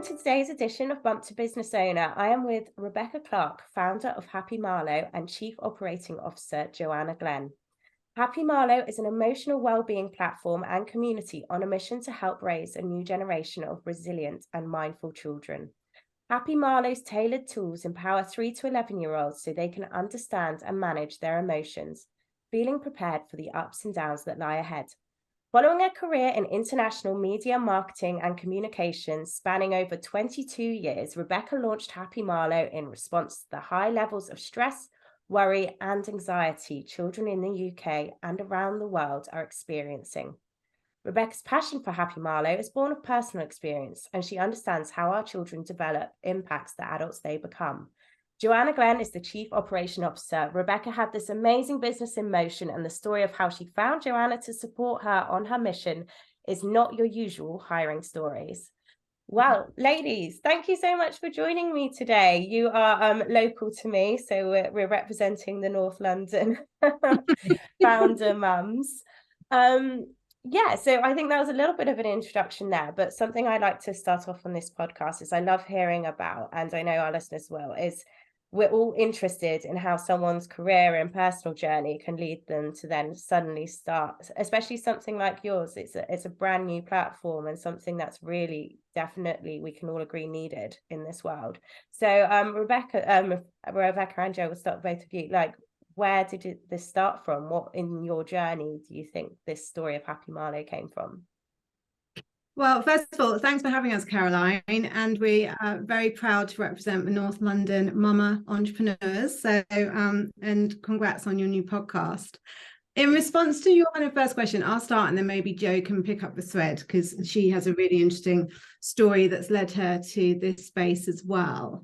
to today's edition of Bump to Business Owner. I am with Rebecca Clark, founder of Happy Marlo, and Chief Operating Officer Joanna Glenn. Happy Marlo is an emotional well-being platform and community on a mission to help raise a new generation of resilient and mindful children. Happy Marlo's tailored tools empower 3 to 11-year-olds so they can understand and manage their emotions, feeling prepared for the ups and downs that lie ahead. Following a career in international media, marketing, and communications spanning over 22 years, Rebecca launched Happy Marlo in response to the high levels of stress, worry, and anxiety children in the UK and around the world are experiencing. Rebecca's passion for Happy Marlo is born of personal experience, and she understands how our children develop impacts the adults they become. Joanna Glenn is the Chief Operation Officer. Rebecca had this amazing business in motion, and the story of how she found Joanna to support her on her mission is not your usual hiring stories. Well, ladies, thank you so much for joining me today. You are local to me, so we're representing the North London founder mums. So I think that was a little bit of an introduction there, but something I like to start off on this podcast is I love hearing about, and I know our listeners will, is we're all interested in how someone's career and personal journey can lead them to then suddenly start, especially something like yours. It's a brand new platform and something that's really definitely, we can all agree, needed in this world. So Rebecca and Joe, we'll start with both of you. Like, where did this start from? What in your journey do you think this story of Happy Marlo came from? Well, first of all, thanks for having us, Caroline. And we are very proud to represent the North London mama entrepreneurs. So, and congrats on your new podcast. In response to your kind of first question, I'll start and then maybe Jo can pick up the thread because she has a really interesting story that's led her to this space as well.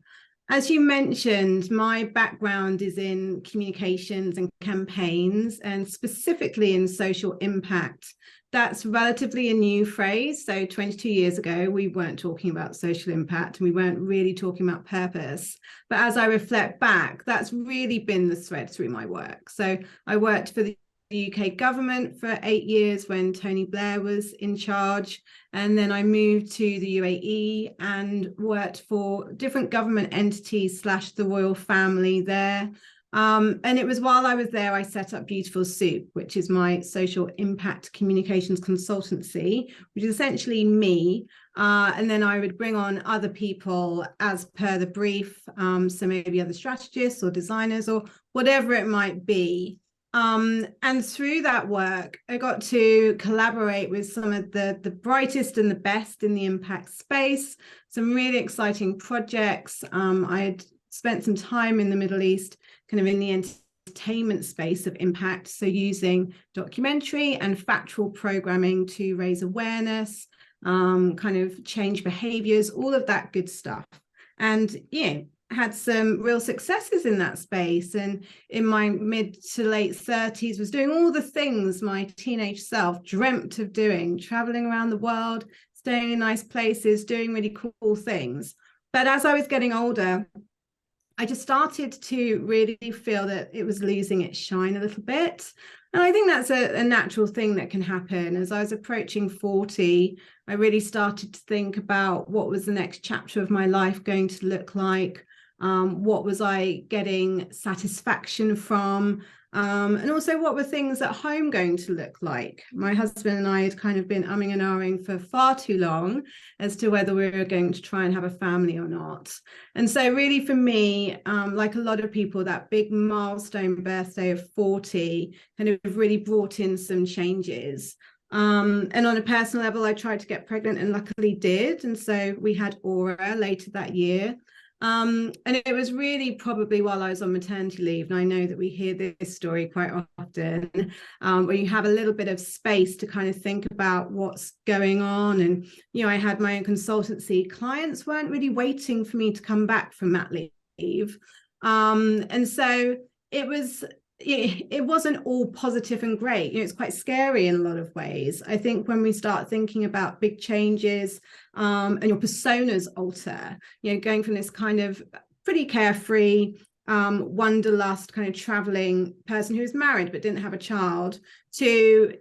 As you mentioned, my background is in communications and campaigns, and specifically in social impact. That's relatively a new phrase. So 22 years ago, we weren't talking about social impact and we weren't really talking about purpose. But as I reflect back, that's really been the thread through my work. So I worked for the UK government for 8 years when Tony Blair was in charge. And then I moved to the UAE and worked for different government entities / the royal family there. And it was while I was there, I set up Beautiful Soup, which is my social impact communications consultancy, which is essentially me. And then I would bring on other people as per the brief. So maybe other strategists or designers or whatever it might be. And through that work, I got to collaborate with some of the brightest and the best in the impact space, some really exciting projects. I had spent some time in the Middle East, kind of in the entertainment space of impact. So using documentary and factual programming to raise awareness, kind of change behaviors, all of that good stuff. And, had some real successes in that space. And in my mid to late 30s was doing all the things my teenage self dreamt of doing, traveling around the world, staying in nice places, doing really cool things. But as I was getting older, I just started to really feel that it was losing its shine a little bit. And I think that's a natural thing that can happen. As I was approaching 40, I really started to think about what was the next chapter of my life going to look like. What was I getting satisfaction from? And also what were things at home going to look like? My husband and I had kind of been umming and ahhing for far too long as to whether we were going to try and have a family or not. And so really for me, like a lot of people, that big milestone birthday of 40 kind of really brought in some changes. And on a personal level, I tried to get pregnant and luckily did. And so we had Aura later that year. And it was really probably while I was on maternity leave, and I know that we hear this story quite often, where you have a little bit of space to kind of think about what's going on. And, I had my own consultancy. Clients weren't really waiting for me to come back from mat leave. And so it wasn't all positive and great. It's quite scary in a lot of ways. I think when we start thinking about big changes and your personas alter, going from this kind of pretty carefree, wanderlust kind of traveling person who was married but didn't have a child to,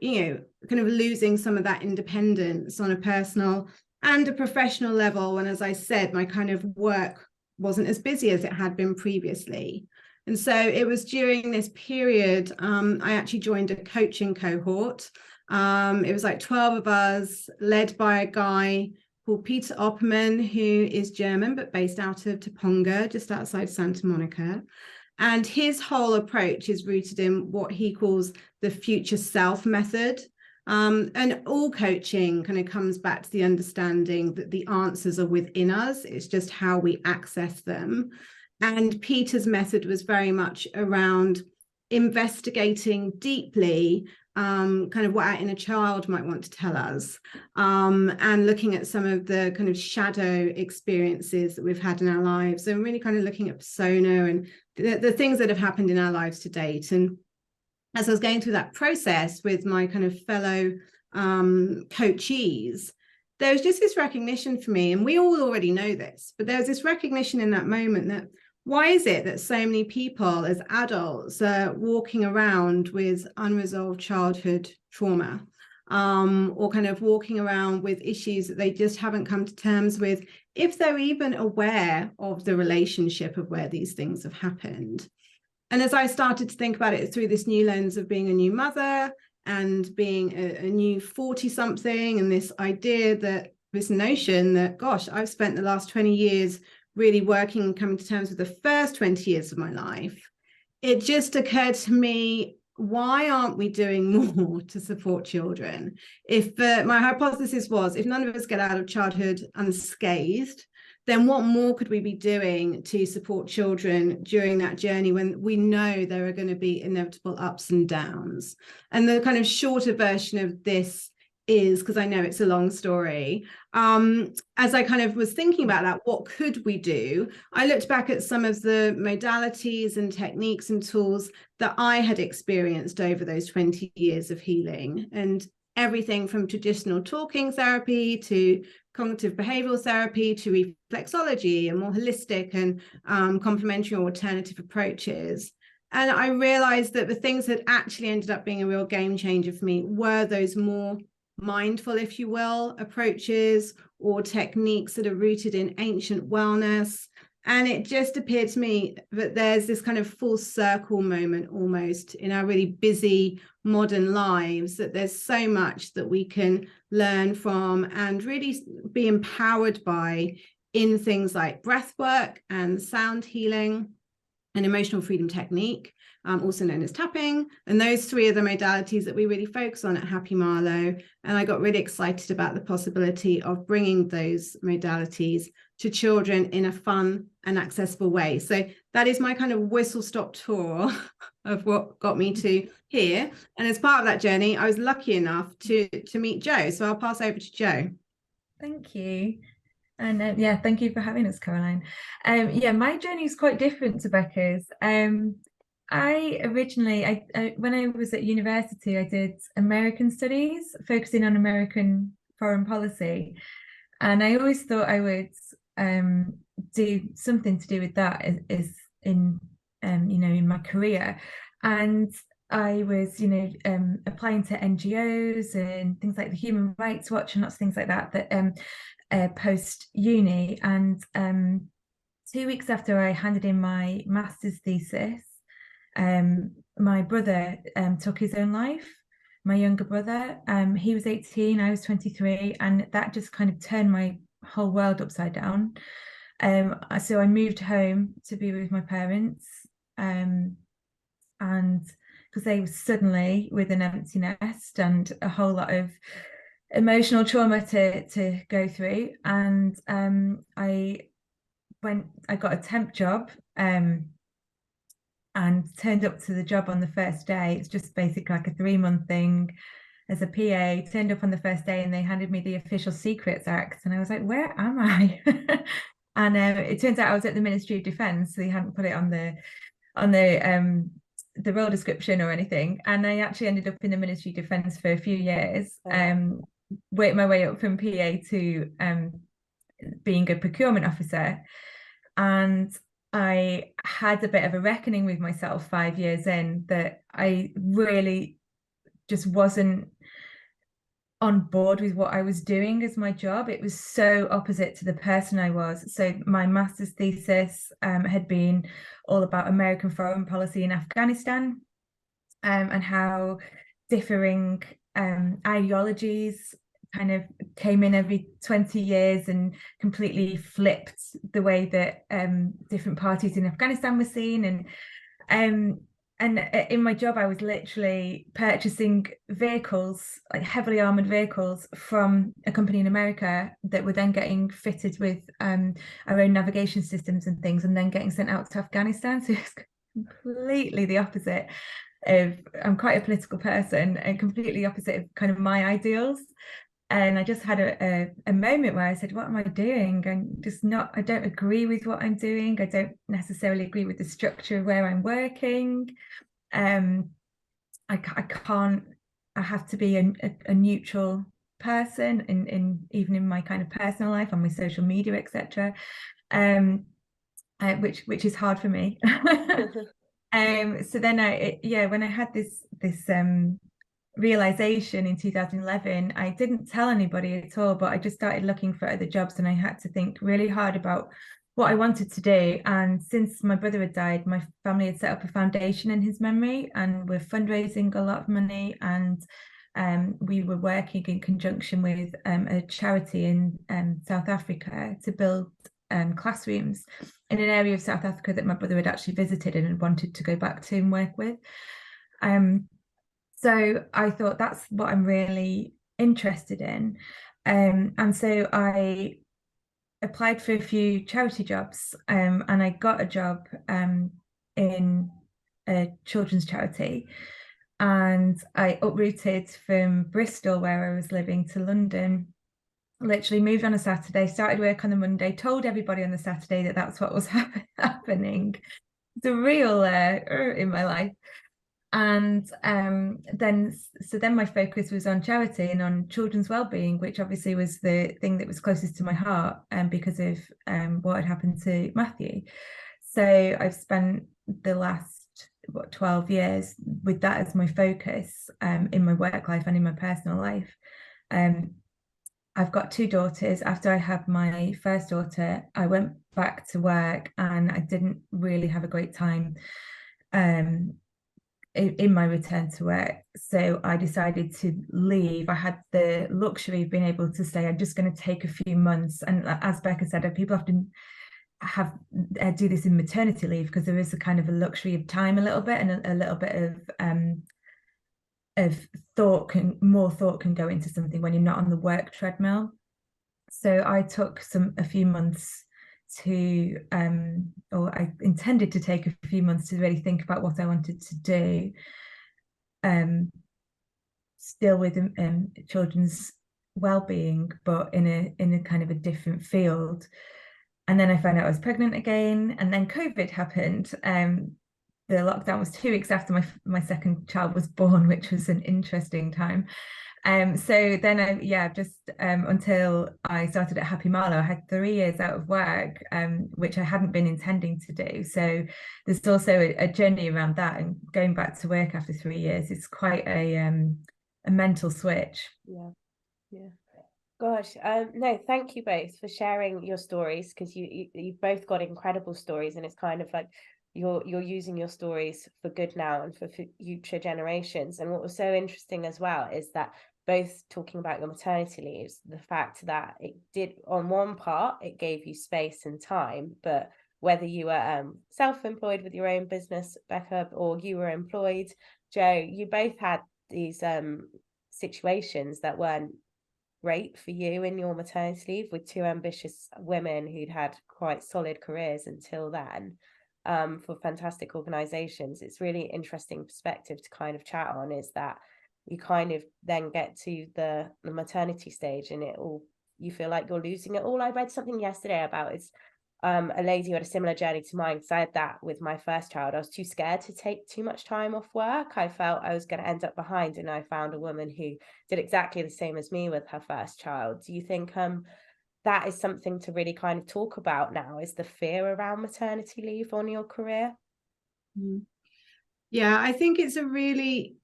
kind of losing some of that independence on a personal and a professional level. And as I said, my kind of work wasn't as busy as it had been previously. And so it was during this period, I actually joined a coaching cohort. It was like 12 of us, led by a guy called Peter Opperman, who is German, but based out of Toponga, just outside Santa Monica. And his whole approach is rooted in what he calls the future self method. And all coaching kind of comes back to the understanding that the answers are within us. It's just how we access them. And Peter's method was very much around investigating deeply kind of what our inner child might want to tell us, and looking at some of the kind of shadow experiences that we've had in our lives, and really kind of looking at persona and the things that have happened in our lives to date. And as I was going through that process with my kind of fellow coachees, there was just this recognition for me, and we all already know this, but there was this recognition in that moment that why is it that so many people as adults are walking around with unresolved childhood trauma, or kind of walking around with issues that they just haven't come to terms with, if they're even aware of the relationship of where these things have happened. And as I started to think about it through this new lens of being a new mother and being a new 40-something, and this idea that this notion that, gosh, I've spent the last 20 years really working and coming to terms with the first 20 years of my life, it just occurred to me, why aren't we doing more to support children? If my hypothesis was, if none of us get out of childhood unscathed, then what more could we be doing to support children during that journey when we know there are going to be inevitable ups and downs? And the kind of shorter version of this is, because I know it's a long story, as I kind of was thinking about that, what could we do? I looked back at some of the modalities and techniques and tools that I had experienced over those 20 years of healing, and everything from traditional talking therapy to cognitive behavioral therapy to reflexology and more holistic and complementary alternative approaches. And I realized that the things that actually ended up being a real game changer for me were those more mindful, if you will, approaches or techniques that are rooted in ancient wellness. And it just appeared to me that there's this kind of full circle moment almost in our really busy modern lives, that there's so much that we can learn from and really be empowered by in things like breath work and sound healing and emotional freedom technique, also known as tapping. And those three are the modalities that we really focus on at Happy Marlo. And I got really excited about the possibility of bringing those modalities to children in a fun and accessible way. So that is my kind of whistle-stop tour of what got me to here. And as part of that journey, I was lucky enough to meet Jo. So I'll pass over to Jo. Thank you. And yeah, thank you for having us, Caroline. Yeah, my journey is quite different to Becca's. I originally, when I was at university, I did American studies, focusing on American foreign policy. And I always thought I would do something to do with that is in, in my career. And I was, applying to NGOs and things like the Human Rights Watch and lots of things like that, post uni. And 2 weeks after I handed in my master's thesis, my brother took his own life, my younger brother. He was 18, I was 23, and that just kind of turned my whole world upside down. So I moved home to be with my parents, and because they were suddenly with an empty nest and a whole lot of emotional trauma to go through. And I got a temp job, and turned up to the job on the first day. It's just basically like a 3-month thing as a PA. Turned up on the first day and they handed me the Official Secrets Act, and I was like, where am I? And it turns out I was at the Ministry of Defence, so they hadn't put it on the role description or anything. And I actually ended up in the Ministry of Defence for a few years, worked my way up from PA to being a procurement officer. And I had a bit of a reckoning with myself 5 years in, that I really just wasn't on board with what I was doing as my job. It was so opposite to the person I was. So my master's thesis had been all about American foreign policy in Afghanistan, and how differing ideologies kind of came in every 20 years and completely flipped the way that different parties in Afghanistan were seen. And in my job, I was literally purchasing vehicles, like heavily armored vehicles, from a company in America that were then getting fitted with our own navigation systems and things, and then getting sent out to Afghanistan. So it's completely the opposite of, I'm quite a political person, and completely opposite of kind of my ideals. And I just had a moment where I said, what am I doing? I don't agree with what I'm doing. I don't necessarily agree with the structure of where I'm working. I can't, I have to be a neutral person in even in my kind of personal life, on my social media, etc. Which is hard for me. So then when I had this realization in 2011, I didn't tell anybody at all, but I just started looking for other jobs, and I had to think really hard about what I wanted to do. And since my brother had died, my family had set up a foundation in his memory, and we're fundraising a lot of money, and we were working in conjunction with a charity in South Africa to build classrooms in an area of South Africa that my brother had actually visited and had wanted to go back to and work with. So I thought, that's what I'm really interested in. And so I applied for a few charity jobs, and I got a job in a children's charity. And I uprooted from Bristol, where I was living, to London. Literally moved on a Saturday, started work on the Monday, told everybody on the Saturday that that's what was happening. It's a real in my life. And then my focus was on charity and on children's well-being, which obviously was the thing that was closest to my heart, because of what had happened to Matthew. So I've spent the last 12 years with that as my focus, in my work life and in my personal life. I've got two daughters. After I had my first daughter, I went back to work, and I didn't really have a great time in my return to work. So I decided to leave. I had the luxury of being able to say, I'm just going to take a few months. And as Becca said, people often do this in maternity leave, because there is a kind of a luxury of time a little bit, and a little bit of more thought can go into something when you're not on the work treadmill. So I took a few months to or I intended to take a few months to really think about what I wanted to do, still with children's well-being, but in a kind of a different field. And then I found out I was pregnant again, and then COVID happened. The lockdown was 2 weeks after my second child was born, which was an interesting time. So then until I started at Happy Marlo, I had 3 years out of work, which I hadn't been intending to do. So there's also a journey around that, and going back to work after 3 years, it's quite a mental switch. Yeah. Gosh, no, thank you both for sharing your stories, because you've both got incredible stories, and it's kind of like you're using your stories for good now and for future generations. And what was so interesting as well is that, both talking about your maternity leaves, the fact that it did, on one part, it gave you space and time, but whether you were self-employed with your own business, Becca, or you were employed, Joe, you both had these situations that weren't great for you in your maternity leave, with two ambitious women who'd had quite solid careers until then, for fantastic organizations. It's really interesting perspective to kind of chat on, is that you kind of then get to the maternity stage, and you feel like you're losing it all. I read something yesterday about a lady who had a similar journey to mine, because I had that with my first child. I was too scared to take too much time off work. I felt I was going to end up behind, and I found a woman who did exactly the same as me with her first child. Do you think that is something to really kind of talk about now, is the fear around maternity leave on your career? Yeah, I think it's a really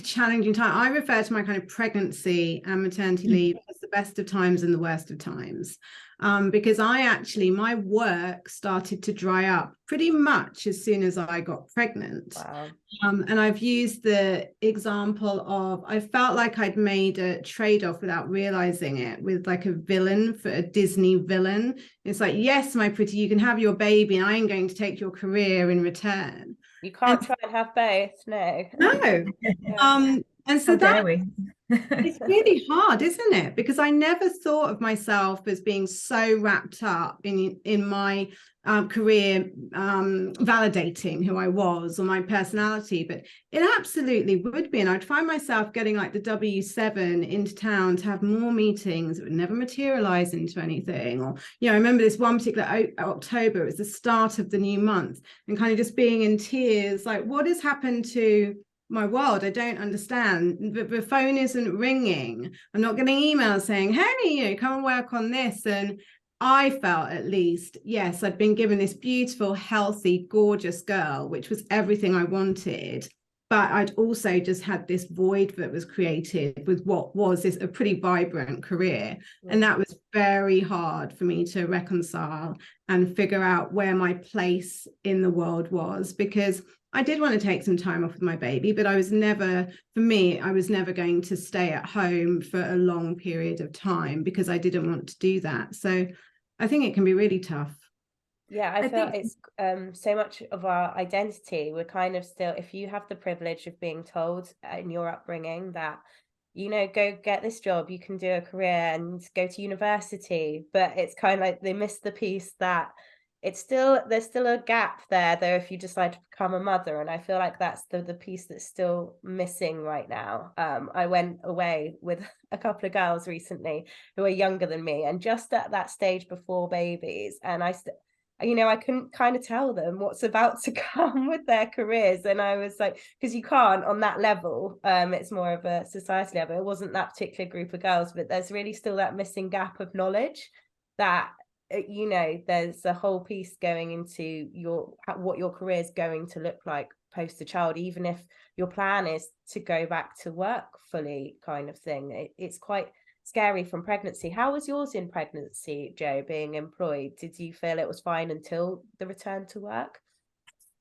challenging time. I refer to my kind of pregnancy and maternity leave as the best of times and the worst of times, because my work started to dry up pretty much as soon as I got pregnant. Wow. And I've used the example of, I felt like I'd made a trade-off without realizing it, with like a villain, for a Disney villain. It's like, yes, my pretty, you can have your baby and I am going to take your career in return. You can't try and have both, no. No. Yeah. And so How dare that we? it's really hard, isn't it? Because I never thought of myself as being so wrapped up in my career, validating who I was or my personality, but it absolutely would be. And I'd find myself getting like the W7 into town to have more meetings that would never materialize into anything. Or, you know, I remember this one particular October, it was the start of the new month, and kind of just being in tears, like, what has happened to my world? I don't understand. The phone isn't ringing. I'm not getting emails saying, hey, you know, come and work on this. And I felt, at least, yes, I'd been given this beautiful, healthy, gorgeous girl, which was everything I wanted. But I'd also just had this void that was created with what was a pretty vibrant career. And that was very hard for me to reconcile and figure out where my place in the world was, because I did want to take some time off with my baby, but I was never going to stay at home for a long period of time, because I didn't want to do that. So I think it can be really tough. Yeah, I feel it's so much of our identity. We're kind of still, if you have the privilege of being told in your upbringing that, you know, go get this job, you can do a career and go to university, but it's kind of like they miss the piece that there's still a gap there though if you decide to become a mother. And I feel like that's the piece that's still missing right now. I went away with a couple of girls recently who are younger than me, and just at that stage before babies, and you know, I couldn't kind of tell them what's about to come with their careers. And I was like, because you can't on that level, it's more of a society level. It wasn't that particular group of girls, but there's really still that missing gap of knowledge that, you know, there's a whole piece going into what your career is going to look like post a child, even if your plan is to go back to work fully, kind of thing. It's quite scary from pregnancy. How was yours in pregnancy, Jo, being employed? Did you feel it was fine until the return to work?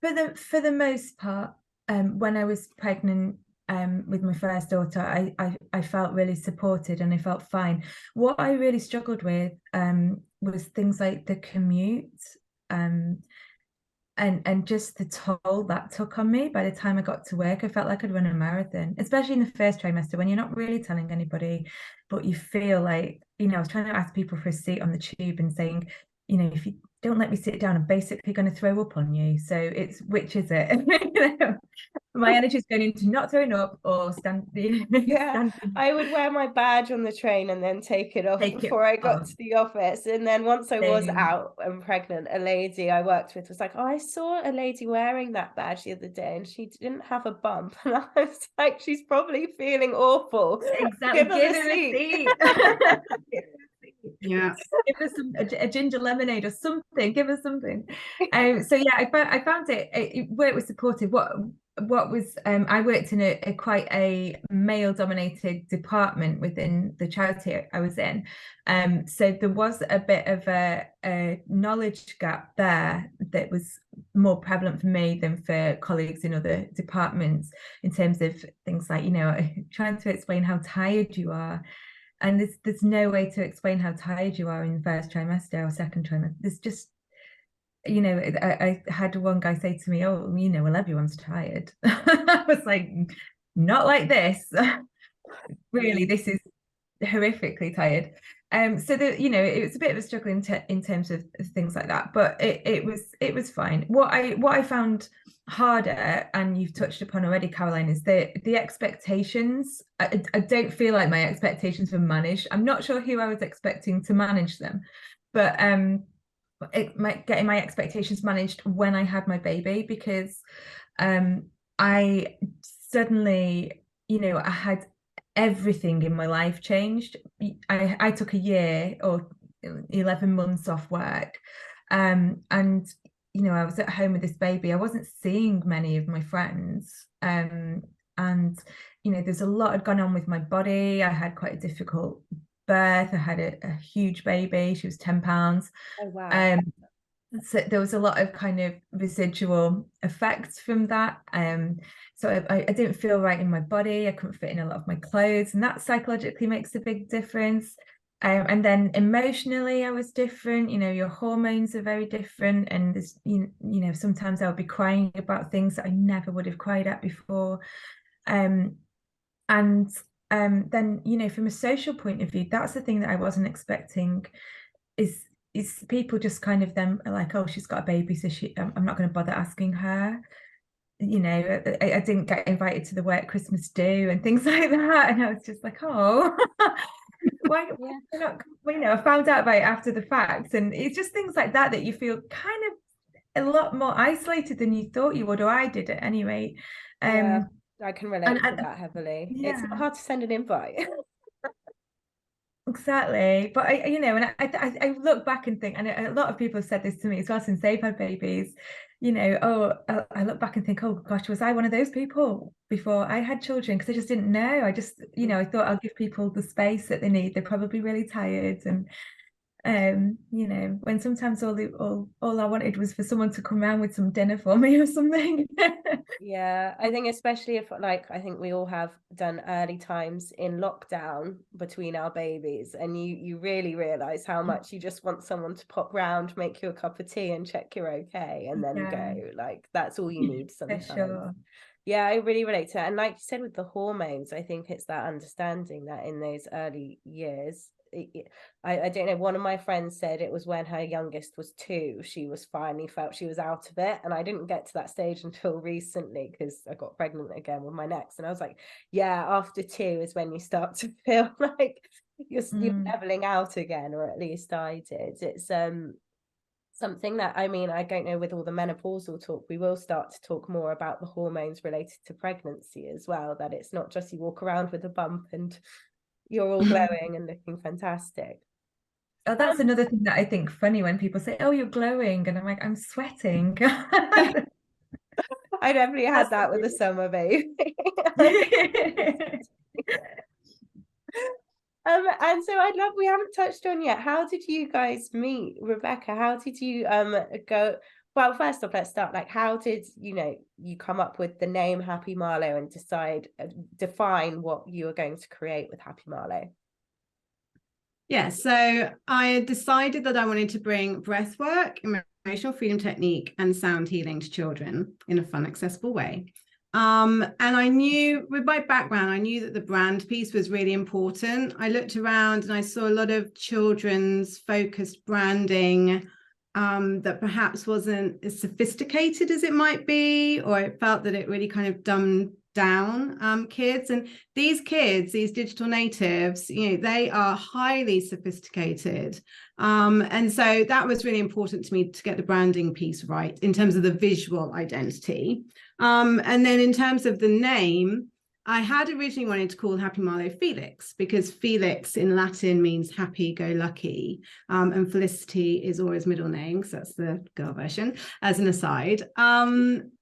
For the most part, when I was pregnant with my first daughter, I felt really supported and I felt fine. What I really struggled with was things like the commute, and just the toll that took on me. By the time I got to work, I felt like I'd run a marathon, especially in the first trimester when you're not really telling anybody, but you feel like, you know, I was trying to ask people for a seat on the tube and saying, you know, if you don't let me sit down, I'm basically going to throw up on you. So it's, which is it? You know, my energy is going into not throwing up or standing. Yeah, I would wear my badge on the train and then take it off before I got to the office. And then once I was out and pregnant, a lady I worked with was like, oh, I saw a lady wearing that badge the other day and she didn't have a bump. And I was like, she's probably feeling awful. Exactly. Give her a seat. Yeah, give us a ginger lemonade or something. Give us something. So yeah, I found where it was supportive. What was I worked in a quite a male dominated department within the charity I was in, so there was a bit of a knowledge gap there that was more prevalent for me than for colleagues in other departments, in terms of things like, you know, trying to explain how tired you are. And there's no way to explain how tired you are in the first trimester or second trimester. There's just, you know, I had one guy say to me, oh, you know, well, everyone's tired. I was like, not like this. Really, this is horrifically tired. So that, you know, it was a bit of a struggle in terms of things like that, but it was fine. What I found harder, and you've touched upon already, Caroline, is the expectations. I don't feel like my expectations were managed. I'm not sure who I was expecting to manage them, but getting my expectations managed when I had my baby, because I suddenly, you know, I had everything in my life changed. I took a year or 11 months off work, and you know, I was at home with this baby. I wasn't seeing many of my friends, And, there's a lot had gone on with my body. I had quite a difficult birth. I had a huge baby. She was 10 pounds. Oh, wow. So there was a lot of kind of residual effects from that. So I didn't feel right in my body. I couldn't fit in a lot of my clothes, and that psychologically makes a big difference. And then emotionally, I was different. Your hormones are very different, and there's, sometimes I would be crying about things that I never would have cried at before. And then, from a social point of view, that's the thing that I wasn't expecting. Is people just kind of then are like, oh, she's got a baby, so I'm not going to bother asking her. I didn't get invited to the work Christmas do and things like that, and I was just like, oh, why not? I found out about it after the fact, and it's just things like that you feel kind of a lot more isolated than you thought you would, or I did at any rate. Yeah, I can relate to that heavily. Yeah. It's not hard to send an invite. Exactly, but I look back and think, and a lot of people have said this to me as well since they've had babies. I look back and think, oh gosh, was I one of those people before I had children? Because I just didn't know. I just, I thought I'll give people the space that they need. They're probably really tired, and when sometimes all I wanted was for someone to come around with some dinner for me or something. Yeah, I think especially if, like, I think we all have done early times in lockdown between our babies, and you really realize how much you just want someone to pop round, make you a cup of tea and check you're okay, and then go. Like, that's all you need sometimes. For sure. Yeah, I really relate to it. And like you said, with the hormones, I think it's that understanding that in those early years, I don't know, one of my friends said it was when her youngest was 2, she was finally felt she was out of it. And I didn't get to that stage until recently, because I got pregnant again with my next. And I was like, yeah, after 2 is when you start to feel like you're leveling out again, or at least I did. It's something that, I mean, I don't know, with all the menopausal talk, we will start to talk more about the hormones related to pregnancy as well, that it's not just you walk around with a bump and you're all glowing and looking fantastic. Oh, that's another thing that I think funny when people say, oh, you're glowing, and I'm like, I'm sweating. I definitely had that with the summer baby. And so we haven't touched on yet, how did you guys meet, Rebecca? How did you go? Well, first off, let's start, like, how did you come up with the name Happy Marlo and define what you were going to create with Happy Marlo? Yeah, so I decided that I wanted to bring breath work, emotional freedom technique, and sound healing to children in a fun, accessible way. And I knew, with my background, I knew that the brand piece was really important. I looked around and I saw a lot of children's focused branding that perhaps wasn't as sophisticated as it might be, or it felt that it really kind of dumbed down kids. And these kids, these digital natives, they are highly sophisticated. And so that was really important to me, to get the branding piece right in terms of the visual identity. And then in terms of the name, I had originally wanted to call Happy Marlo Felix, because Felix in Latin means happy-go-lucky, and Felicity is Aura's middle name, so that's the girl version, as an aside.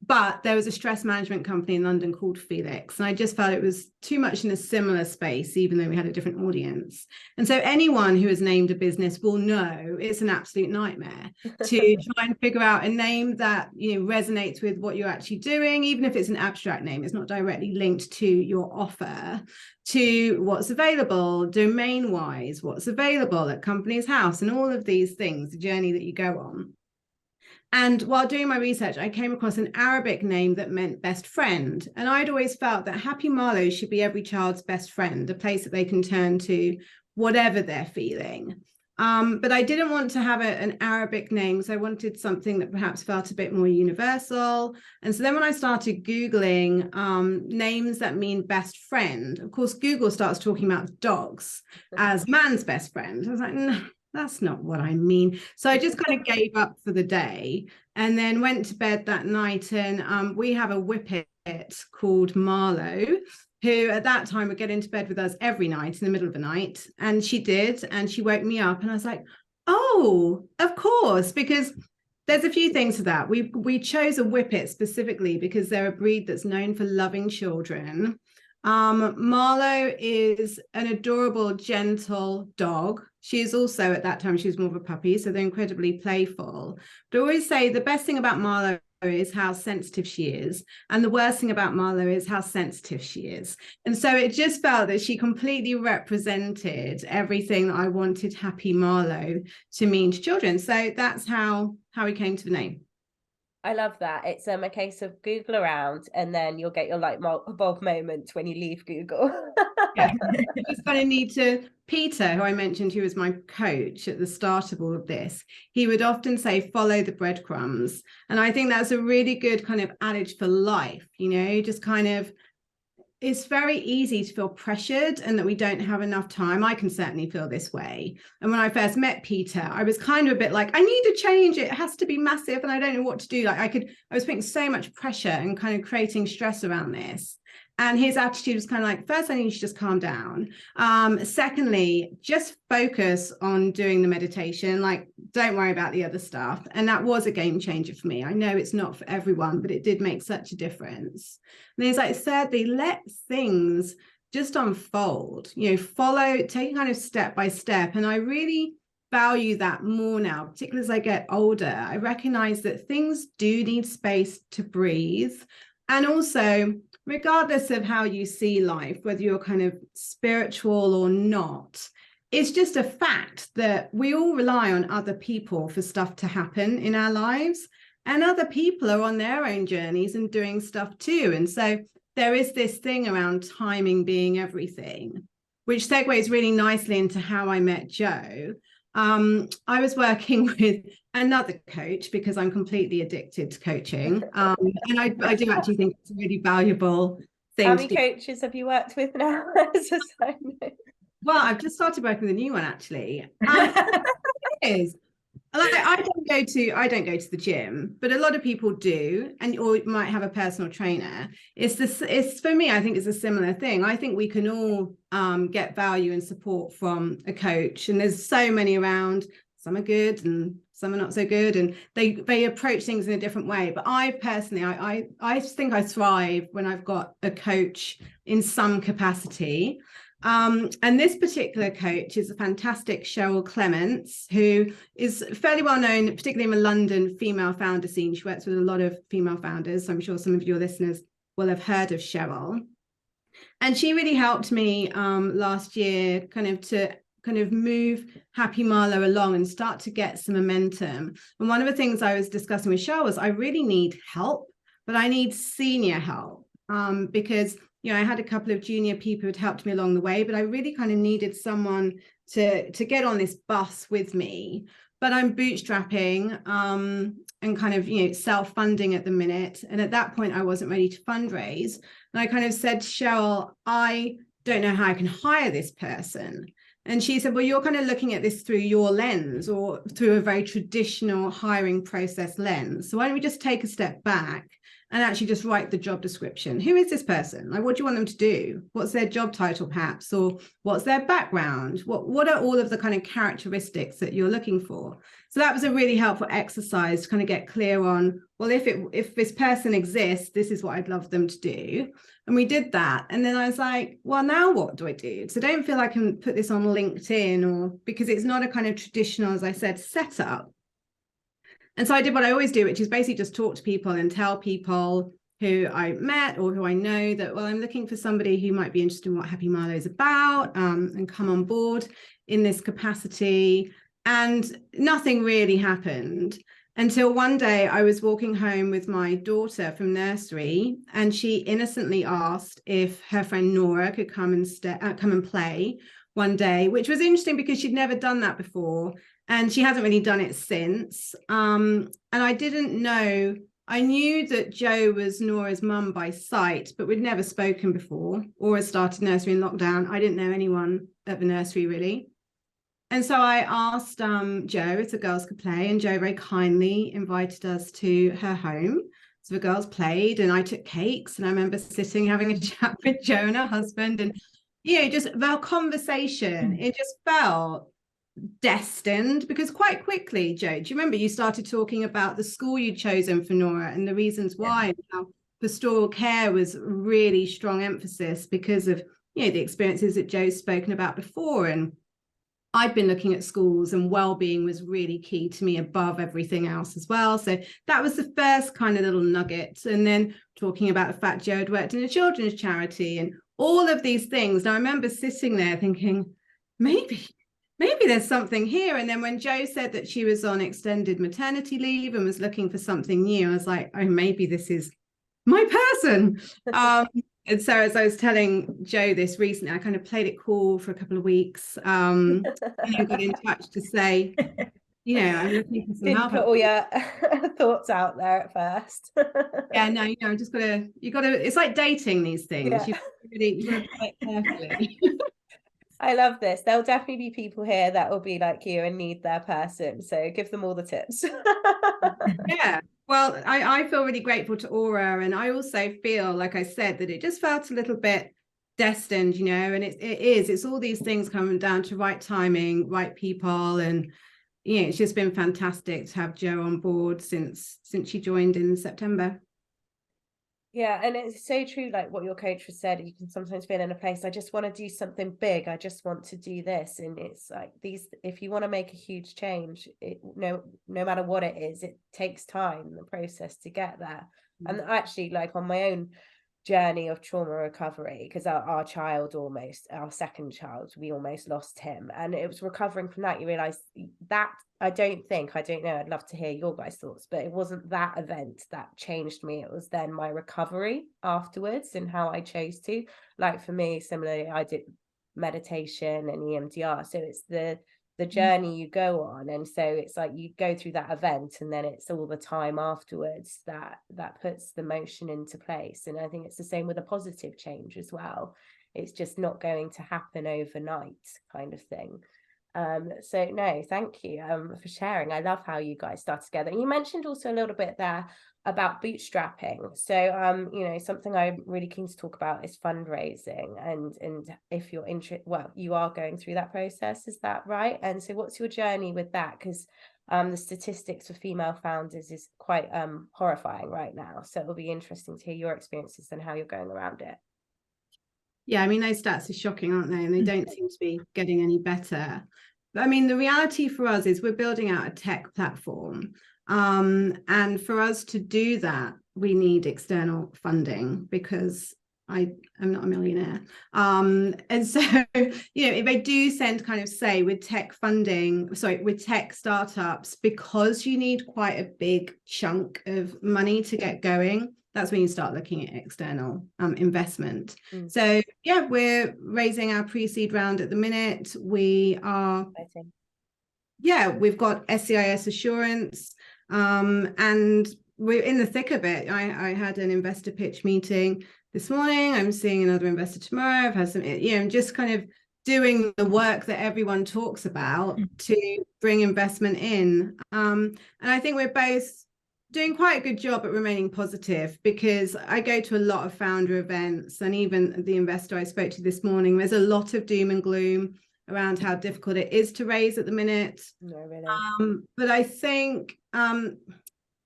But there was a stress management company in London called Felix, and I just felt it was too much in a similar space, even though we had a different audience. And so anyone who has named a business will know it's an absolute nightmare to try and figure out a name that resonates with what you're actually doing, even if it's an abstract name. It's not directly linked to your offer, to what's available domain wise, what's available at Companies House, and all of these things, the journey that you go on. And while doing my research, I came across an Arabic name that meant best friend. And I'd always felt that Happy Marlo should be every child's best friend, a place that they can turn to whatever they're feeling. But I didn't want to have an Arabic name, so I wanted something that perhaps felt a bit more universal. And so then when I started Googling names that mean best friend, of course, Google starts talking about dogs as man's best friend. I was like, no, that's not what I mean. So I just kind of gave up for the day and then went to bed that night. And we have a whippet called Marlo, who at that time would get into bed with us every night in the middle of the night. And she did. And she woke me up and I was like, oh, of course, because There's a few things to that. We chose a Whippet specifically because they're a breed that's known for loving children. Marlo is an adorable, gentle dog. She is also, at that time, she was more of a puppy, so they're incredibly playful. But I always say the best thing about Marlo is how sensitive she is, and the worst thing about Marlo is how sensitive she is. And so it just felt that she completely represented everything that I wanted Happy Marlo to mean to children. So that's how we came to the name. I love that. It's a case of Google around, and then you'll get your light bulb moment when you leave Google. Yeah, I just kind of need to. Peter, who I mentioned, who was my coach at the start of all of this, he would often say, follow the breadcrumbs. And I think that's a really good kind of adage for life, you know, just kind of, it's very easy to feel pressured and that we don't have enough time. I can certainly feel this way. And when I first met Peter, I was kind of a bit like, I need to change. It has to be massive. And I don't know what to do. Like I was putting so much pressure and kind of creating stress around this. And his attitude was kind of like, first, I think you should just calm down. Secondly, just focus on doing the meditation. Like, don't worry about the other stuff. And that was a game changer for me. I know it's not for everyone, but it did make such a difference. And he's like, thirdly, let things just unfold, you know, take kind of step by step. And I really value that more now, particularly as I get older. I recognize that things do need space to breathe. And also, regardless of how you see life, whether you're kind of spiritual or not, it's just a fact that we all rely on other people for stuff to happen in our lives. And other people are on their own journeys and doing stuff too. And so there is this thing around timing being everything, which segues really nicely into how I met Joe. I was working with another coach because I'm completely addicted to coaching. And I do actually think it's a really valuable thing. How many coaches have you worked with now? Well, I've just started working with a new one, actually. It is. Like, I don't go to the gym, but a lot of people do, or might have a personal trainer. It's for me, I think it's a similar thing. I think we can all get value and support from a coach, and there's so many around. Some are good and some are not so good, and they approach things in a different way. But I personally, I think I thrive when I've got a coach in some capacity. And this particular coach is a fantastic Cheryl Clements, who is fairly well known, particularly in the London female founder scene. She works with a lot of female founders, so I'm sure some of your listeners will have heard of Cheryl. And she really helped me last year to move Happy Marlo along and start to get some momentum. And one of the things I was discussing with Cheryl was I really need help, but I need senior help because you know, I had a couple of junior people who had helped me along the way, but I really kind of needed someone to get on this bus with me. But I'm bootstrapping and kind of, you know, self-funding at the minute. And at that point, I wasn't ready to fundraise. And I kind of said to Cheryl, I don't know how I can hire this person. And she said, well, you're kind of looking at this through your lens or through a very traditional hiring process lens. So why don't we just take a step back and actually just write the job description? Who is this person? Like, what do you want them to do? What's their job title, perhaps? Or what's their background? What are all of the kind of characteristics that you're looking for? So that was a really helpful exercise to kind of get clear on, well, if this person exists, this is what I'd love them to do. And we did that. And then I was like, well, now what do I do? So I don't feel I can put this on LinkedIn, or because it's not a kind of traditional, as I said, setup. And so I did what I always do, which is basically just talk to people and tell people who I met or who I know that, well, I'm looking for somebody who might be interested in what Happy Marlo is about and come on board in this capacity. And nothing really happened until one day I was walking home with my daughter from nursery, and she innocently asked if her friend Nora could come and play one day, which was interesting because she'd never done that before. And she hasn't really done it since. And I didn't know, I knew that Jo was Nora's mum by sight, but we'd never spoken before or had started nursery in lockdown. I didn't know anyone at the nursery really. And so I asked Jo if the girls could play, and Jo very kindly invited us to her home. So the girls played and I took cakes, and I remember sitting having a chat with Jo and her husband, and, you know, just our conversation, it just felt destined? Because quite quickly, Jo, do you remember you started talking about the school you'd chosen for Nora and the reasons why, and how pastoral care was really strong emphasis because of, you know, the experiences that Jo's spoken about before. And I'd been looking at schools, and well-being was really key to me above everything else as well. So that was the first kind of little nugget. And then talking about the fact Jo had worked in a children's charity and all of these things. And I remember sitting there thinking, maybe there's something here. And then when Jo said that she was on extended maternity leave and was looking for something new, I was like, oh, maybe this is my person. And so as I was telling Jo this recently, I kind of played it cool for a couple of weeks, and then got in touch to say, you know, I'm looking for some Didn't help. put all your thoughts out there at first. Yeah, no, you know, I'm just you gotta, it's like dating these things. Yeah. You gotta play it carefully. I love this. There'll definitely be people here that will be like you and need their person. So give them all the tips. Yeah. Well, I feel really grateful to Aura, and I also feel, like I said, that it just felt a little bit destined, you know, and it's all these things coming down to right timing, right people, and you know, it's just been fantastic to have Jo on board since she joined in September. Yeah, and it's so true, like what your coach has said, you can sometimes feel in a place, I just want to do something big, I just want to do this. And it's like these, if you want to make a huge change, no matter what it is, it takes time, the process to get there. And actually, like on my own journey of trauma recovery, because our child, almost our second child, we almost lost him, and it was recovering from that. You realize that I don't know, I'd love to hear your guys' thoughts, but it wasn't that event that changed me, it was then my recovery afterwards and how I chose to, like for me, similarly, I did meditation and EMDR, so it's the journey you go on. And so it's like you go through that event, and then it's all the time afterwards that puts the motion into place. And I think it's the same with a positive change as well. It's just not going to happen overnight, kind of thing. So no, thank you for sharing. I love how you guys started together. And you mentioned also a little bit there about bootstrapping. So you know, something I'm really keen to talk about is fundraising, and if you're interested, well, you are going through that process, is that right? And so what's your journey with that? Because the statistics for female founders is quite horrifying right now, so it'll be interesting to hear your experiences and how you're going around it. Yeah, I mean, those stats are shocking, aren't they? And they don't seem to be getting any better. But I mean, the reality for us is we're building out a tech platform. And for us to do that, we need external funding, because I am not a millionaire. And so, you know, if they do send kind of say with tech startups, because you need quite a big chunk of money to get going, that's when you start looking at external investment. So yeah, we're raising our pre-seed round at the minute. We are, we've got SCIS assurance, and we're in the thick of it. I had an investor pitch meeting this morning. I'm seeing another investor tomorrow. I've had some, you know, just kind of doing the work that everyone talks about to bring investment in. And I think we're both doing quite a good job at remaining positive, because I go to a lot of founder events, and even the investor I spoke to this morning, there's a lot of doom and gloom around how difficult it is to raise at the minute. No, really. But I think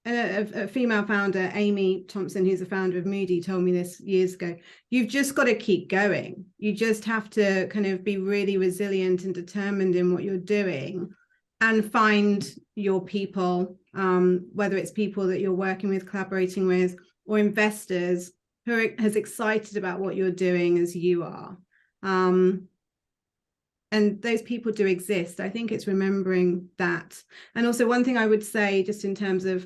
a female founder, Amy Thompson, who's the founder of Moody, told me this years ago. You've just got to keep going. You just have to kind of be really resilient and determined in what you're doing, and find your people, whether it's people that you're working with, collaborating with, or investors who are as excited about what you're doing as you are. And those people do exist. I think it's remembering that. And also, one thing I would say, just in terms of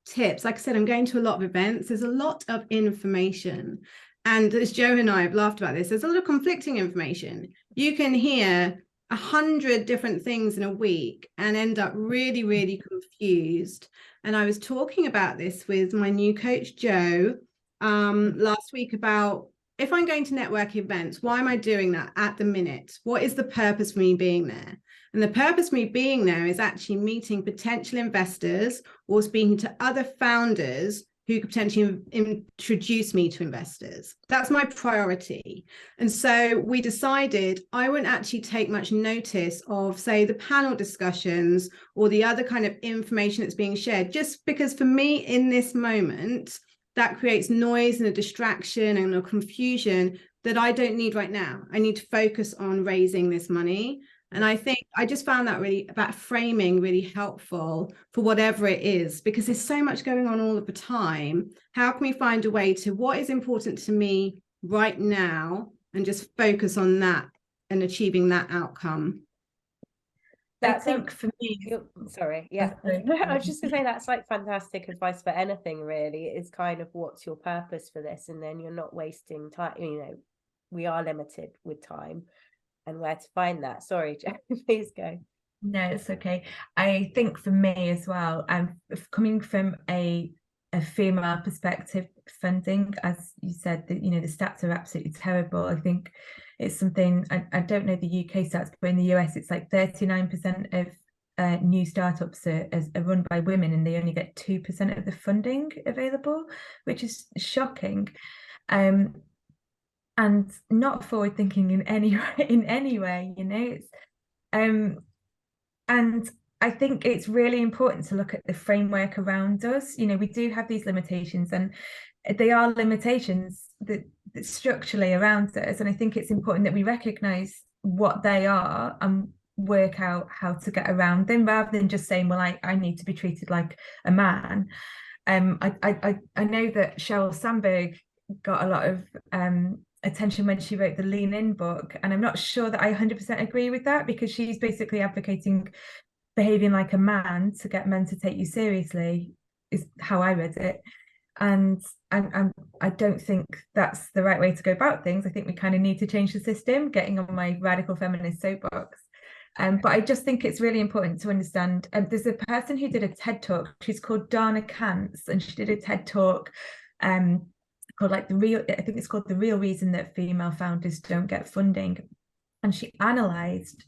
tips, like I said, I'm going to a lot of events. There's a lot of information. And as Jo and I have laughed about this, there's a lot of conflicting information. You can hear 100 different things in a week and end up really, really confused. And I was talking about this with my new coach, Jo, last week, about, if I'm going to network events, why am I doing that at the minute? What is the purpose for me being there? And the purpose of me being there is actually meeting potential investors or speaking to other founders who could potentially introduce me to investors. That's my priority. And so we decided I wouldn't actually take much notice of, say, the panel discussions or the other kind of information that's being shared, just because for me in this moment, that creates noise and a distraction and a confusion that I don't need right now. I need to focus on raising this money. And I think I just found that framing really helpful for whatever it is, because there's so much going on all of the time. How can we find a way to what is important to me right now and just focus on that and achieving that outcome? I think for me, sorry, yeah. I was just gonna say that's like fantastic advice for anything really. It's kind of what's your purpose for this, and then you're not wasting time. You know, we are limited with time and where to find that. Sorry, Jo, please go. No, it's okay. I think for me as well, coming from a female perspective, funding, as you said, that you know the stats are absolutely terrible. I think it's something I don't know the UK stats, but in the US it's like 39% of new startups are run by women, and they only get 2% of the funding available, which is shocking. And not forward thinking in any way, you know. It's and I think it's really important to look at the framework around us. You know, we do have these limitations, and they are limitations that structurally around us. And I think it's important that we recognize what they are and work out how to get around them, rather than just saying, well, I need to be treated like a man. I know that Sheryl Sandberg got a lot of attention when she wrote the Lean In book, and I'm not sure that I 100% agree with that, because she's basically advocating behaving like a man to get men to take you seriously, is how I read it. And I don't think that's the right way to go about things. I think we kind of need to change the system, getting on my radical feminist soapbox. But I just think it's really important to understand. There's a person who did a TED talk. She's called Dana Kantz, and she did a TED talk called I think it's called The Real Reason That Female Founders Don't Get Funding. And she analysed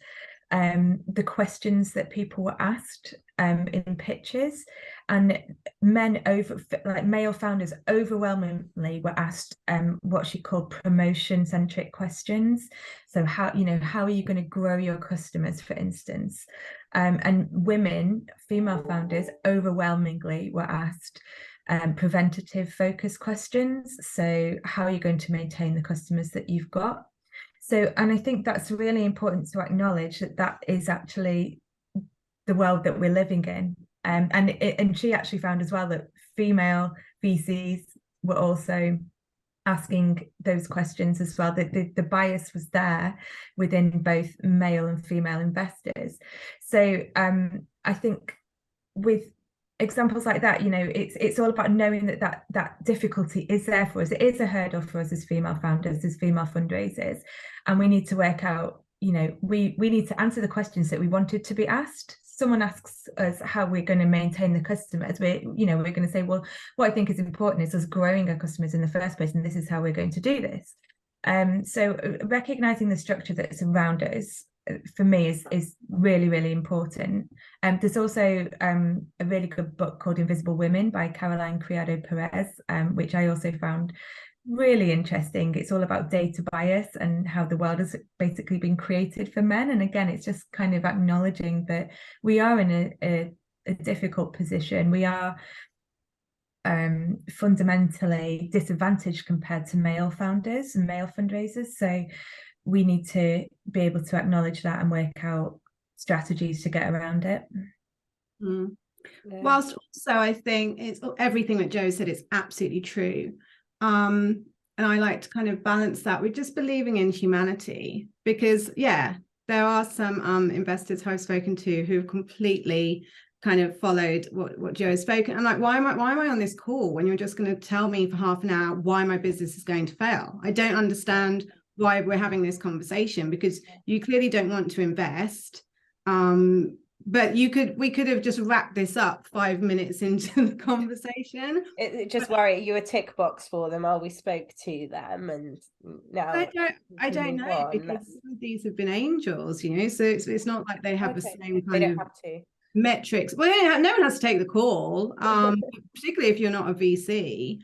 the questions that people were asked in pitches, and male founders overwhelmingly were asked what she called promotion-centric questions. So how are you going to grow your customers, for instance? And female founders overwhelmingly were asked preventative focus questions. So how are you going to maintain the customers that you've got? So, and I think that's really important to acknowledge that is actually the world that we're living in. And she actually found as well that female VCs were also asking those questions as well, that the bias was there within both male and female investors. So I think with examples like that, you know, it's all about knowing that difficulty is there for us. It is a hurdle for us as female founders, as female fundraisers, and we need to work out, you know, we need to answer the questions that we wanted to be asked. Someone asks us how we're going to maintain the customers, we're going to say, well, what I think is important is us growing our customers in the first place, and this is how we're going to do this. So recognizing the structure that's around us, for me, is really, really important. There's also a really good book called Invisible Women by Caroline Criado Perez, which I also found really interesting. It's all about data bias and how the world has basically been created for men. And again, it's just kind of acknowledging that we are in a difficult position. We are fundamentally disadvantaged compared to male founders and male fundraisers. So we need to be able to acknowledge that and work out strategies to get around it. Yeah. Whilst also I think it's everything that Jo said is absolutely true. And I like to kind of balance that with just believing in humanity, because there are some investors who I've spoken to who've completely kind of followed what Jo has spoken. I'm like, why am I on this call when you're just going to tell me for half an hour why my business is going to fail? I don't understand why we're having this conversation, because you clearly don't want to invest. But we could have just wrapped this up 5 minutes into the conversation. It just worry you a tick box for them. We spoke to them, and now I don't know, because these have been angels, you know, so it's not like they have the same kind of. They don't have to. metrics. Well, no one has to take the call, particularly if you're not a VC.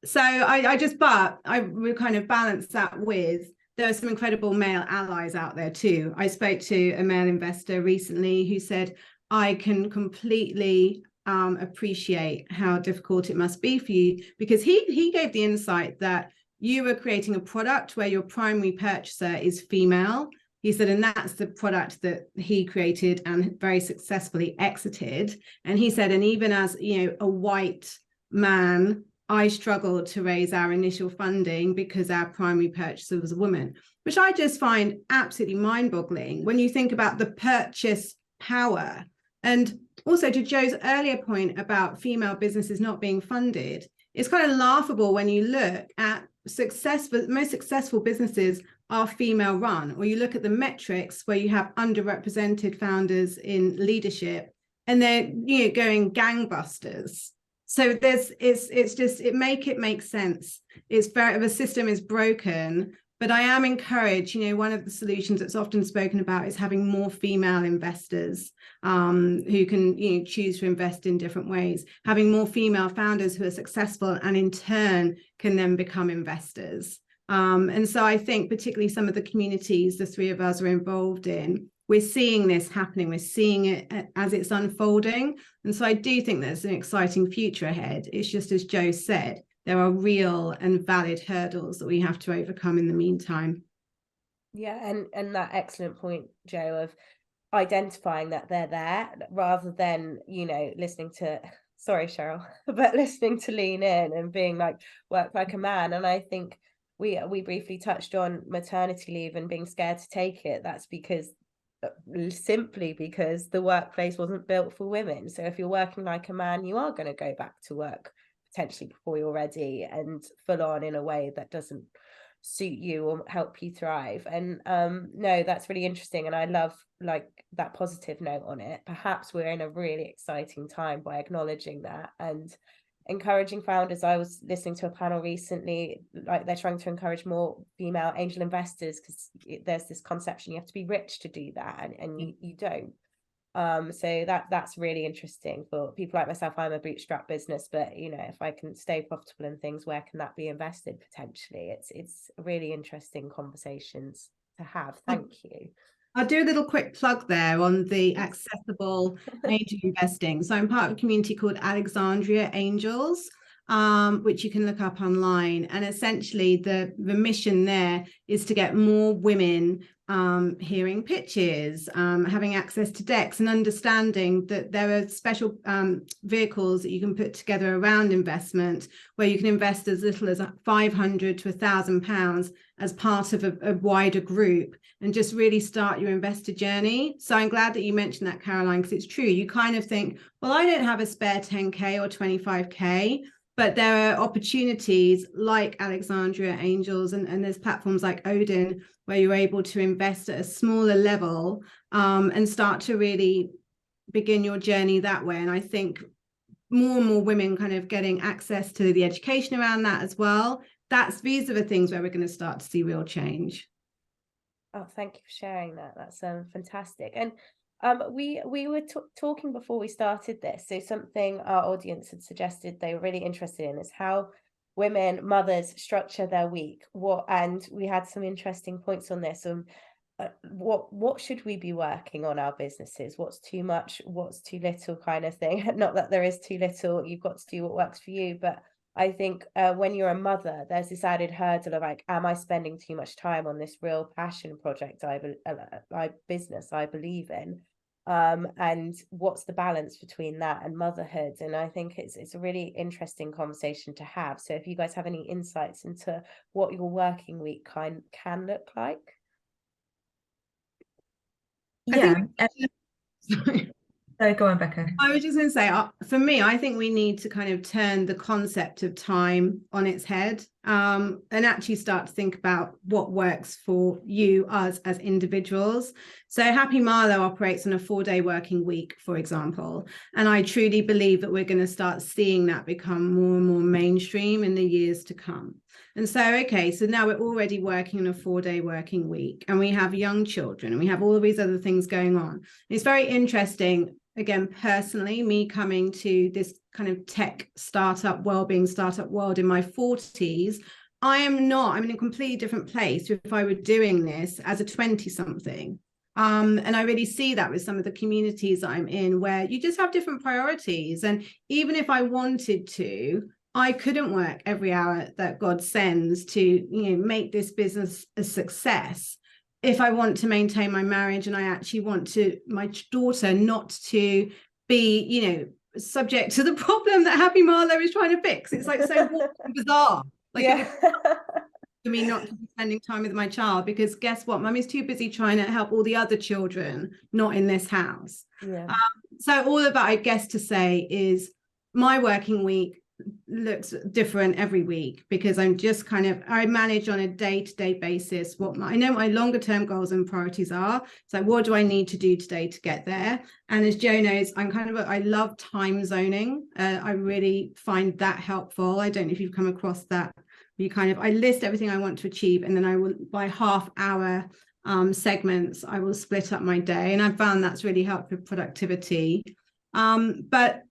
So I would kind of balance that with, there are some incredible male allies out there too. I spoke to a male investor recently who said, I can completely appreciate how difficult it must be for you, because he gave the insight that you were creating a product where your primary purchaser is female. He said, and that's the product that he created and very successfully exited. And he said, and even as, you know, a white man, I struggled to raise our initial funding because our primary purchaser was a woman, which I just find absolutely mind-boggling when you think about the purchase power. And also, to Joe's earlier point about female businesses not being funded, it's kind of laughable when you look at most successful businesses are female run, or you look at the metrics where you have underrepresented founders in leadership and they're, you know, going gangbusters. So it makes sense. It's very, the system is broken, but I am encouraged. You know, one of the solutions that's often spoken about is having more female investors who can, you know, choose to invest in different ways, having more female founders who are successful and in turn can then become investors. And so I think particularly some of the communities the three of us are involved in, we're seeing this happening. We're seeing it as it's unfolding. And so I do think there's an exciting future ahead. It's just, as Joe said, there are real and valid hurdles that we have to overcome in the meantime. Yeah, and that excellent point, Joe, of identifying that they're there rather than, you know, listening to, sorry, Cheryl, but listening to lean in and being like, work like a man. And I think we briefly touched on maternity leave and being scared to take it. That's simply because the workplace wasn't built for women. So if you're working like a man, you are going to go back to work potentially before you're ready and full on in a way that doesn't suit you or help you thrive. And no, that's really interesting, and I love like that positive note on it. Perhaps we're in a really exciting time by acknowledging that and encouraging founders. I was listening to a panel recently, like they're trying to encourage more female angel investors because there's this conception you have to be rich to do that, and you don't. So that's really interesting for people like myself. I'm a bootstrap business, but you know, if I can stay profitable in things, where can that be invested potentially? It's really interesting conversations to have. Thank you. I'll do a little quick plug there on the accessible angel investing. So I'm part of a community called Alexandria Angels, which you can look up online. And essentially the mission there is to get more women hearing pitches, having access to decks, and understanding that there are special vehicles that you can put together around investment, where you can invest as little as £500 to £1,000 as part of a wider group, and just really start your investor journey. So I'm glad that you mentioned that, Caroline, because it's true. You kind of think, well, I don't have a spare 10K or 25K, but there are opportunities like Alexandria Angels, and there's platforms like Odin where you're able to invest at a smaller level and start to really begin your journey that way. And I think more and more women kind of getting access to the education around that as well. These are the things where we're going to start to see real change. Oh, thank you for sharing that. That's fantastic. And we were talking before we started this. So something our audience had suggested they were really interested in is how women, mothers, structure their week. And we had some interesting points on this. What should we be working on our businesses? What's too much? What's too little? Kind of thing. Not that there is too little. You've got to do what works for you, but I think when you're a mother, there's this added hurdle of like, am I spending too much time on this real passion project business I believe in? And what's the balance between that and motherhood? And I think it's a really interesting conversation to have. So if you guys have any insights into what your working week can look like. Yeah. So go on, Becca. I was just going to say, for me, I think we need to kind of turn the concept of time on its head and actually start to think about what works for you, us as individuals. So Happy Marlo operates on a 4-day working week, for example. And I truly believe that we're going to start seeing that become more and more mainstream in the years to come. And so, okay, so now we're already working on a 4-day working week, and we have young children, and we have all of these other things going on. It's very interesting, again, personally, me coming to this kind of tech startup, wellbeing startup world in my 40s. I'm in a completely different place if I were doing this as a 20-something. And I really see that with some of the communities I'm in, where you just have different priorities. And even if I wanted to, I couldn't work every hour that God sends to, make this business a success. If I want to maintain my marriage, and I actually want my daughter not to be, subject to the problem that Happy Marlo is trying to fix. It's like so bizarre. Like, yeah. for me not to be spending time with my child, because guess what? Mummy's too busy trying to help all the other children not in this house. Yeah. So all of that, I guess, to say is my working week looks different every week, because I'm just I manage on a day-to-day basis I know my longer term goals and priorities are. So what do I need to do today to get there? And as Jo knows, I love time zoning. I really find that helpful. I don't know if you've come across that. I list everything I want to achieve, and then I will, by half-hour segments, I will split up my day, and I've found that's really helped with productivity. But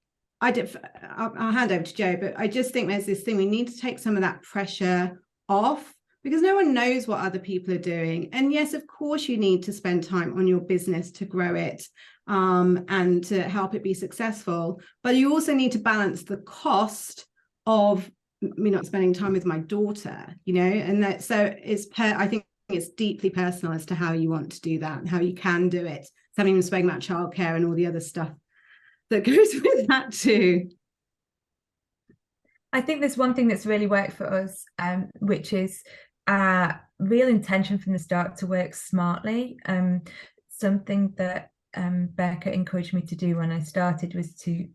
I'll hand over to Jo, but I just think there's this thing, we need to take some of that pressure off, because no one knows what other people are doing. And yes, of course, you need to spend time on your business to grow it and to help it be successful. But you also need to balance the cost of me not spending time with my daughter, and I think it's deeply personal as to how you want to do that and how you can do it. Something even spoken about childcare and all the other stuff that goes with that too. I think there's one thing that's really worked for us, which is a real intention from the start to work smartly. Something that Becca encouraged me to do when I started was to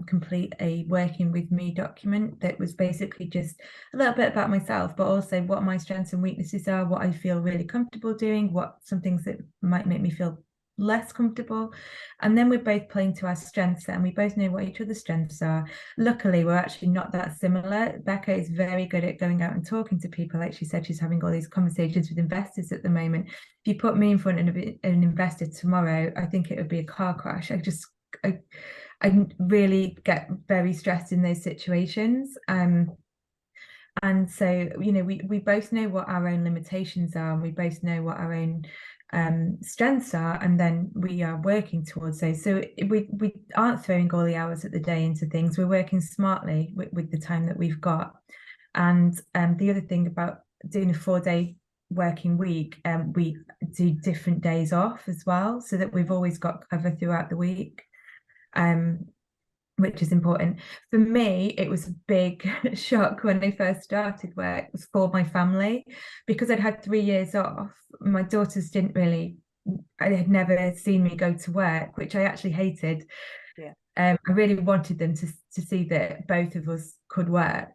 complete a working with me document that was basically just a little bit about myself, but also what my strengths and weaknesses are, what I feel really comfortable doing, what some things that might make me feel less comfortable. And then we're both playing to our strengths, and we both know what each other's strengths are. Luckily, we're actually not that similar. Becca is very good at going out and talking to people. Like she said, she's having all these conversations with investors at the moment. If you put me in front of an investor tomorrow, I think it would be a car crash. I really get very stressed in those situations. And so, we both know what our own limitations are, and we both know what our own strengths are, and then we are working towards those. So we aren't throwing all the hours of the day into things. We're working smartly with the time that we've got. And the other thing about doing a 4-day working week, we do different days off as well, so that we've always got cover throughout the week, which is important. For me, it was a big shock when I first started work for my family, because I'd had 3 years off. My daughters I had never seen me go to work, which I actually hated. Yeah. I really wanted them to see that both of us could work.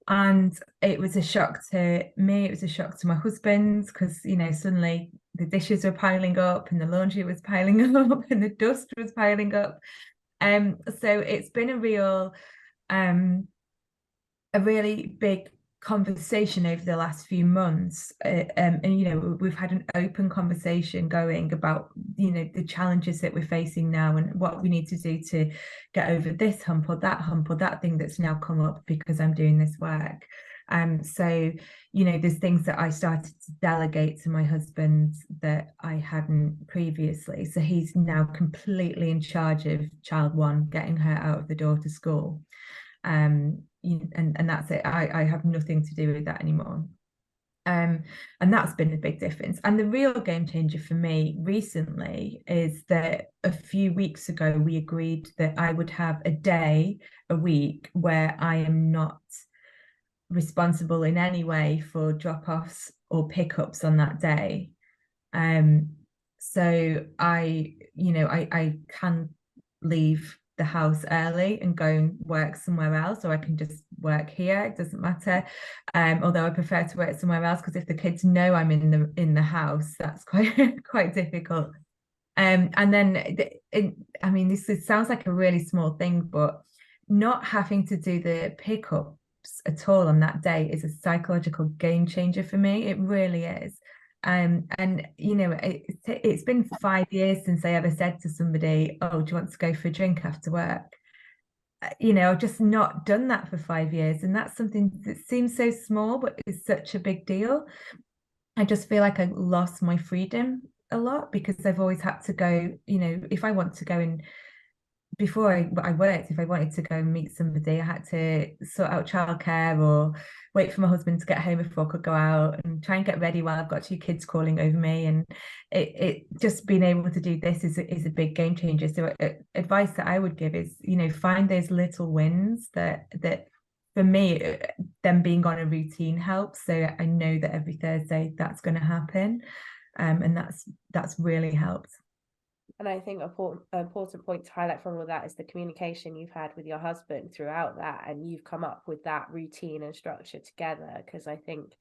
And it was a shock to me, it was a shock to my husband, because, suddenly the dishes were piling up, and the laundry was piling up, and the dust was piling up. So it's been a really big conversation over the last few months, and we've had an open conversation going about the challenges that we're facing now, and what we need to do to get over this hump or that thing that's now come up because I'm doing this work. So there's things that I started to delegate to my husband that I hadn't previously. So he's now completely in charge of child one, getting her out of the door to school. And that's it. I have nothing to do with that anymore. And that's been a big difference. And the real game changer for me recently is that a few weeks ago, we agreed that I would have a day a week where I am not responsible in any way for drop-offs or pickups on that day. So I can leave the house early and go and work somewhere else, or I can just work here. It doesn't matter. Although I prefer to work somewhere else, because if the kids know I'm in the house, that's quite difficult. And then this sounds like a really small thing, but not having to do the pickup at all on that day is a psychological game changer for me. It really is. And you know, it's been 5 years since I ever said to somebody, "Oh, do you want to go for a drink after work?" You know, I've just not done that for 5 years, and that's something that seems so small, but is such a big deal. I just feel like I lost my freedom a lot because I've always had to go, you know, if I want to go and before I worked, if I wanted to go and meet somebody, I had to sort out childcare or wait for my husband to get home before I could go out and try and get ready while I've got 2 kids calling over me. And it just being able to do this is a big game changer. So advice that I would give is, you know, find those little wins that for me, them being on a routine helps. So I know that every Thursday that's going to happen. And that's really helped. And I think an important point to highlight from all that is the communication you've had with your husband throughout that, and you've come up with that routine and structure together, because I think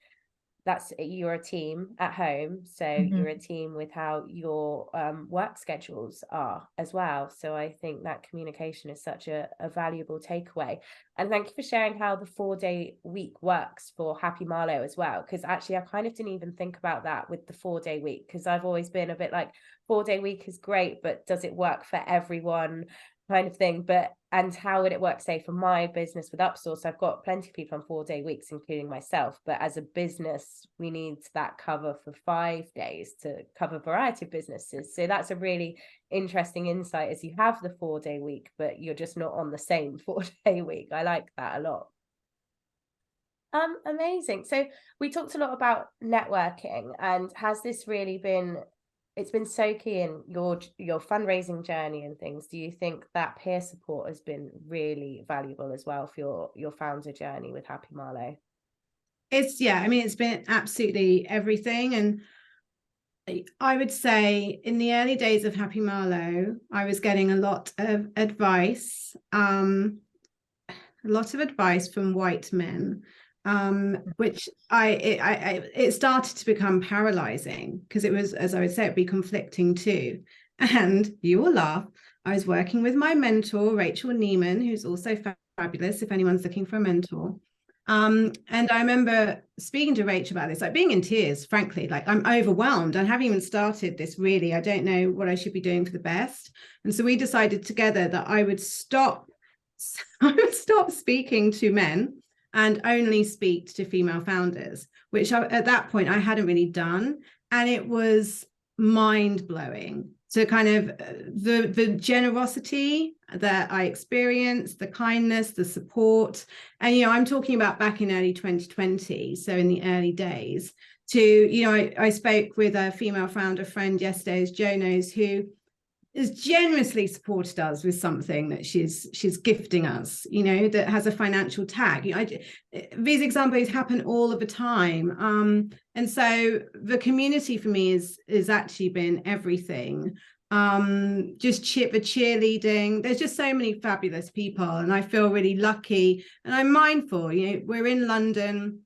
you're a team at home, so you're a team with how your work schedules are as well. So I think that communication is such a valuable takeaway. And thank you for sharing how the 4-day week works for Happy Marlo as well, because actually I kind of didn't even think about that with the 4-day week, because I've always been a bit like, 4-day week is great, but does it work for everyone, kind of thing. And how would it work, say, for my business with Upsource? I've got plenty of people on 4-day weeks, including myself, but as a business we need that cover for 5 days to cover a variety of businesses. So that's a really interesting insight, as you have the 4-day week, but you're just not on the same 4-day week. I like that a lot. Amazing. So we talked a lot about networking, and has this really been, it's been so key in your fundraising journey and things. Do you think that peer support has been really valuable as well for your founder journey with Happy Marlo? I mean, it's been absolutely everything. And I would say in the early days of Happy Marlo, I was getting a lot of advice from white men, which it started to become paralyzing, because it was, as I would say, it'd be conflicting too. And you will laugh, I was working with my mentor, Rachel Neiman, who's also fabulous if anyone's looking for a mentor. And I remember speaking to Rachel about this, like being in tears, frankly, like I'm overwhelmed. I haven't even started this really. I don't know what I should be doing for the best. And so we decided together that I would stop speaking to men and only speak to female founders, which at that point I hadn't really done. And it was mind-blowing. So kind of the generosity that I experienced, the kindness, the support. And, you know, I'm talking about back in early 2020, so in the early days, to, you know, I spoke with a female founder friend yesterday, as Jo knows, who has generously supported us with something that she's gifting us, you know, that has a financial tag. These examples happen all of the time. And so the community for me is actually been everything. Just the cheerleading. There's just so many fabulous people, and I feel really lucky. And I'm mindful, you know, we're in London.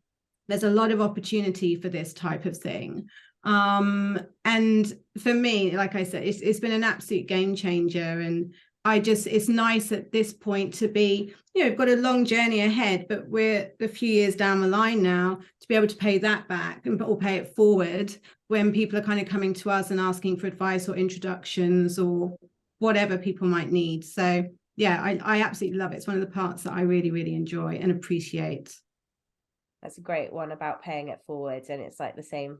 There's a lot of opportunity for this type of thing. And for me, like I said, it's been an absolute game changer. And it's nice at this point to be, you know, we've got a long journey ahead, but we're a few years down the line now to be able to pay that back or pay it forward when people are kind of coming to us and asking for advice or introductions or whatever people might need. So yeah, I absolutely love it. It's one of the parts that I really, really enjoy and appreciate. That's a great one about paying it forward. And it's like the same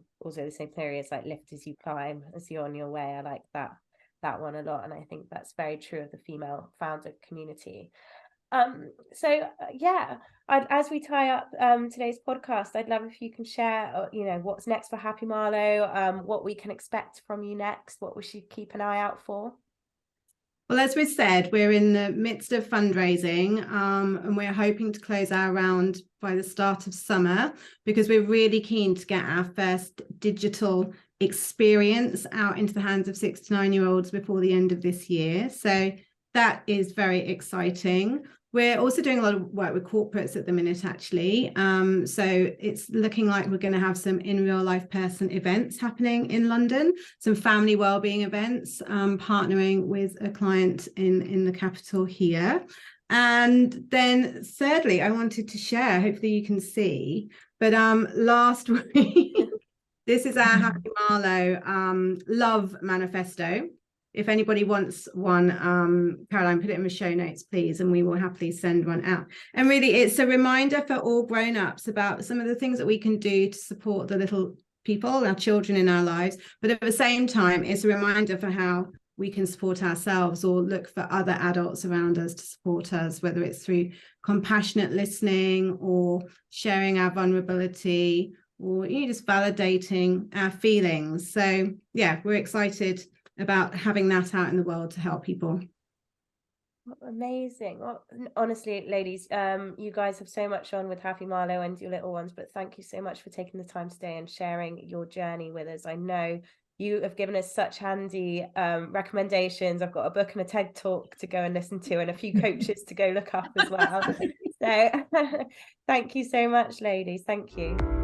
theory as like lift as you climb, as you're on your way. I like that one a lot. And I think that's very true of the female founder community. As we tie up today's podcast, I'd love if you can share, you know, what's next for Happy Marlo, what we can expect from you next, what we should keep an eye out for. Well, as we said, we're in the midst of fundraising, and we're hoping to close our round by the start of summer, because we're really keen to get our first digital experience out into the hands of 6 to 9-year-olds before the end of this year. So that is very exciting. We're also doing a lot of work with corporates at the minute, actually. So it's looking like we're going to have some in real life person events happening in London, some family wellbeing events, partnering with a client in the capital here. And then thirdly, I wanted to share, hopefully you can see, but last week, this is our Happy Marlo love manifesto. If anybody wants one, Caroline, put it in the show notes, please, and we will happily send one out. And really, it's a reminder for all grown-ups about some of the things that we can do to support the little people, our children in our lives. But at the same time, it's a reminder for how we can support ourselves or look for other adults around us to support us, whether it's through compassionate listening or sharing our vulnerability, or just validating our feelings. So yeah, we're excited about having that out in the world to help people. Amazing. Well, honestly, ladies, you guys have so much on with Happy Marlo and your little ones, but thank you so much for taking the time today and sharing your journey with us. I know you have given us such handy recommendations. I've got a book and a TED talk to go and listen to, and a few coaches to go look up as well. So thank you so much, ladies. Thank you.